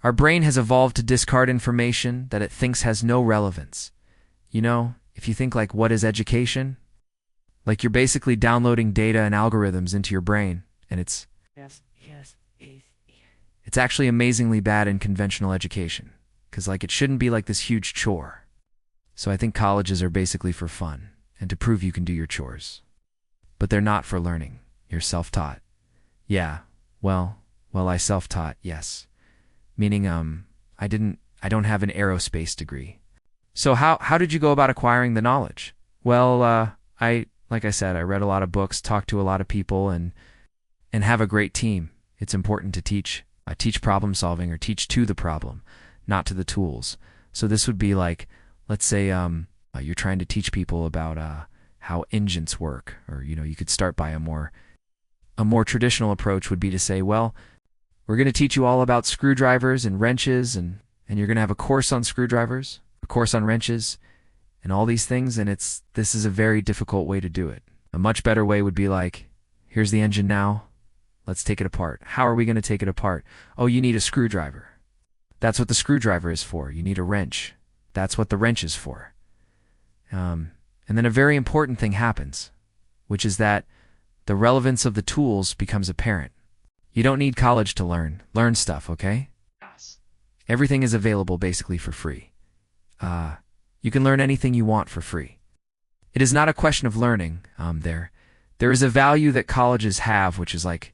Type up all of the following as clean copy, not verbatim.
Our brain has evolved to discard information that it thinks has no relevance. You know, if you think like, what is education? Like you're basically downloading data and algorithms into your brain, and it's actually amazingly bad in conventional education, because like it shouldn't be like this huge chore. So I think colleges are basically for fun, and to prove you can do your chores. But they're not for learning. You're self-taught. Yeah, well, I self-taught, yes. Meaning, I don't have an aerospace degree. So how did you go about acquiring the knowledge? Well, like I said, I read a lot of books, talked to a lot of people, and have a great team. It's important to teach problem solving, or teach to the problem, not to the tools. So this would be like, let's say you're trying to teach people about how engines work, or you could start by a more traditional approach would be to say, well, we're going to teach you all about screwdrivers and wrenches, and you're going to have a course on screwdrivers, a course on wrenches, and all these things, and this is a very difficult way to do it. A much better way would be like, here's the engine now, let's take it apart. How are we going to take it apart? Oh, you need a screwdriver. That's what the screwdriver is for. You need a wrench. That's what the wrench is for. And then a very important thing happens, which is that the relevance of the tools becomes apparent. You don't need college to learn stuff, okay? Yes. Everything is available basically for free. You can learn anything you want for free. It is not a question of learning. There is a value that colleges have, which is like,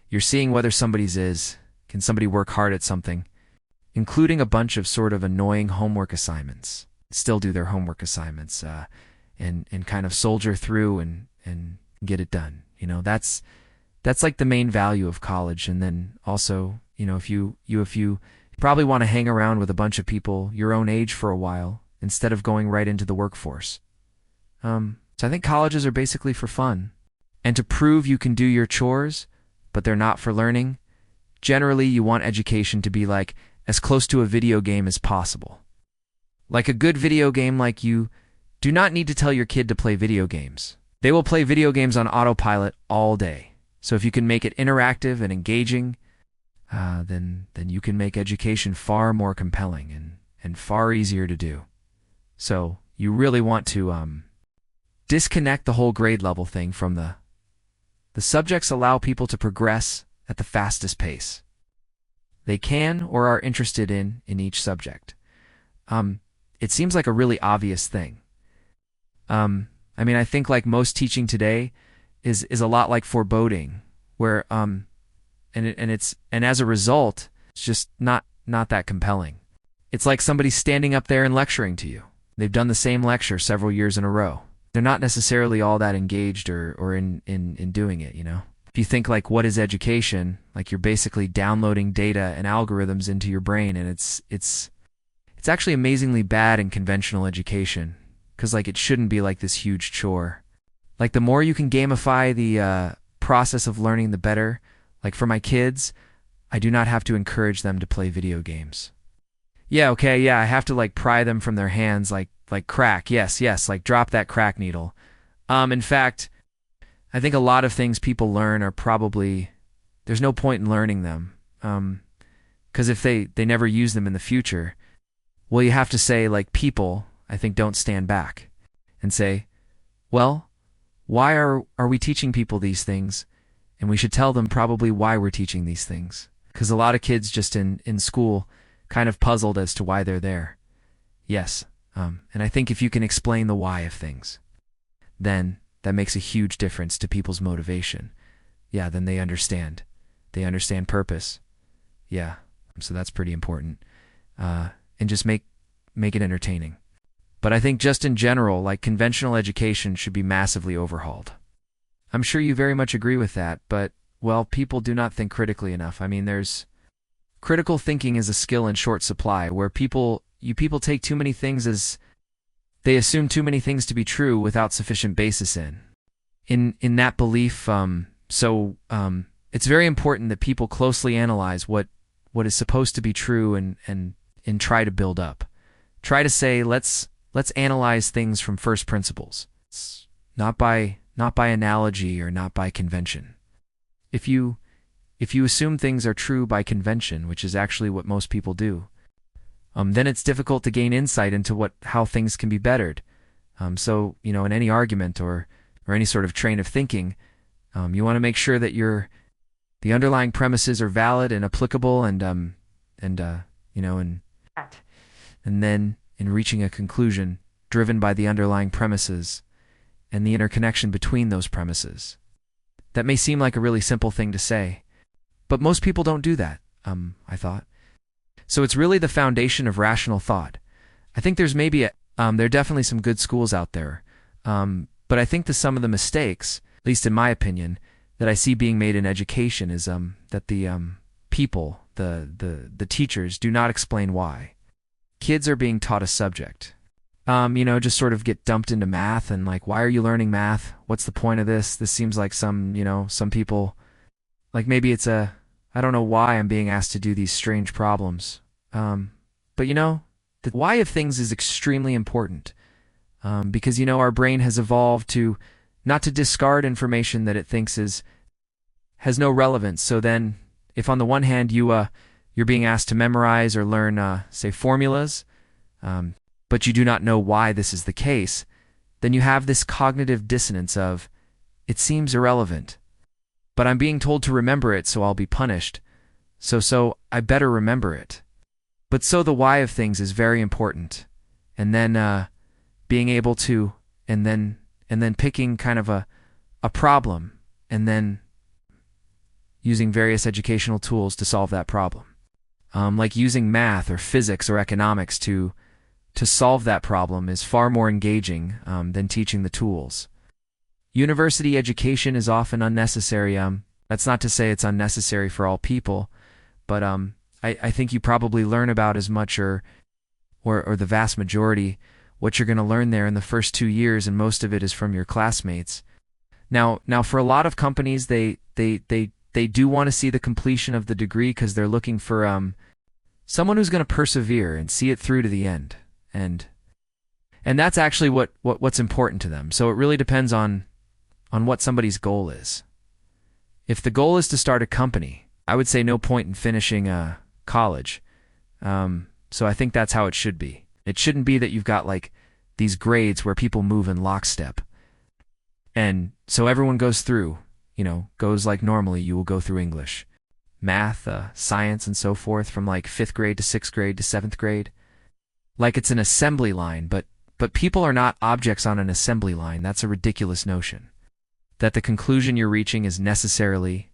you're seeing whether can somebody work hard at something, including a bunch of sort of annoying homework assignments, still do their homework assignments, and kind of soldier through and get it done. That's like the main value of college. And then also, if you probably want to hang around with a bunch of people your own age for a while, instead of going right into the workforce. So I think colleges are basically for fun, and to prove you can do your chores, but they're not for learning. Generally, you want education to be like as close to a video game as possible. Like a good video game, like you do not need to tell your kid to play video games. They will play video games on autopilot all day. So if you can make it interactive and engaging, then you can make education far more compelling and far easier to do. So you really want to disconnect the whole grade level thing from the subjects. Allow people to progress at the fastest pace they can or are interested in each subject. It seems like a really obvious thing. I think like most teaching today is a lot like foreboding, where and as a result, it's just not that compelling. It's like somebody standing up there and lecturing to you. They've done the same lecture several years in a row. They're not necessarily all that engaged or in doing it, If you think like, what is education? Like you're basically downloading data and algorithms into your brain, and it's actually amazingly bad in conventional education, because like it shouldn't be like this huge chore. Like the more you can gamify the process of learning, the better. Like for my kids, I do not have to encourage them to play video games. Yeah, okay, yeah, I have to like pry them from their hands like crack. Yes, like drop that crack needle. In fact, I think a lot of things people learn are probably, there's no point in learning them. Because if they never use them in the future, well, you have to say like, people, I think, don't stand back and say, well, why are we teaching people these things? And we should tell them probably why we're teaching these things. Because a lot of kids just in school kind of puzzled as to why they're there. Yes. And I think if you can explain the why of things, then that makes a huge difference to people's motivation. Yeah, then they understand. They understand purpose. Yeah, so that's pretty important. And just make it entertaining. But I think just in general, like conventional education should be massively overhauled. I'm sure you very much agree with that, but, well, people do not think critically enough. Critical thinking is a skill in short supply, where people take too many things as they assume too many things to be true without sufficient basis in that belief. It's very important that people closely analyze what is supposed to be true and try to build up. Try to say, let's analyze things from first principles, not by analogy or not by convention. If you if you assume things are true by convention, which is actually what most people do, then it's difficult to gain insight into how things can be bettered. So, in any argument or any sort of train of thinking, you want to make sure that the underlying premises are valid and applicable, and then in reaching a conclusion driven by the underlying premises and the interconnection between those premises. That may seem like a really simple thing to say, but most people don't do that, I thought. So it's really the foundation of rational thought. I think there are definitely some good schools out there, but I think some of the mistakes, at least in my opinion, that I see being made in education is that the people, the teachers, do not explain why. Kids are being taught a subject. Just sort of get dumped into math and like, why are you learning math? What's the point of this? This seems like some people, like maybe I don't know why I'm being asked to do these strange problems. But the why of things is extremely important. Because our brain has evolved not to discard information that it thinks has no relevance. So then, if on the one hand you're being asked to memorize or learn, say, formulas, but you do not know why this is the case, then you have this cognitive dissonance of, it seems irrelevant, but I'm being told to remember it, so I'll be punished. So I better remember it. But so the why of things is very important, and then being able to, and then picking kind of a problem, and then using various educational tools to solve that problem. Like using math or physics or economics to solve that problem is far more engaging than teaching the tools. University education is often unnecessary. That's not to say it's unnecessary for all people, but I think you probably learn about as much or the vast majority what you're going to learn there in the first 2 years, and most of it is from your classmates. Now for a lot of companies, they do want to see the completion of the degree because they're looking for someone who's going to persevere and see it through to the end. And that's actually what's important to them. So it really depends on what somebody's goal is. If the goal is to start a company, I would say no point in finishing college. So I think that's how it should be. It shouldn't be that you've got like these grades where people move in lockstep. And so everyone goes through, goes like normally you will go through English, math, science, and so forth from like 5th grade to 6th grade to 7th grade. Like it's an assembly line, but people are not objects on an assembly line. That's a ridiculous notion. That the conclusion you're reaching is necessarily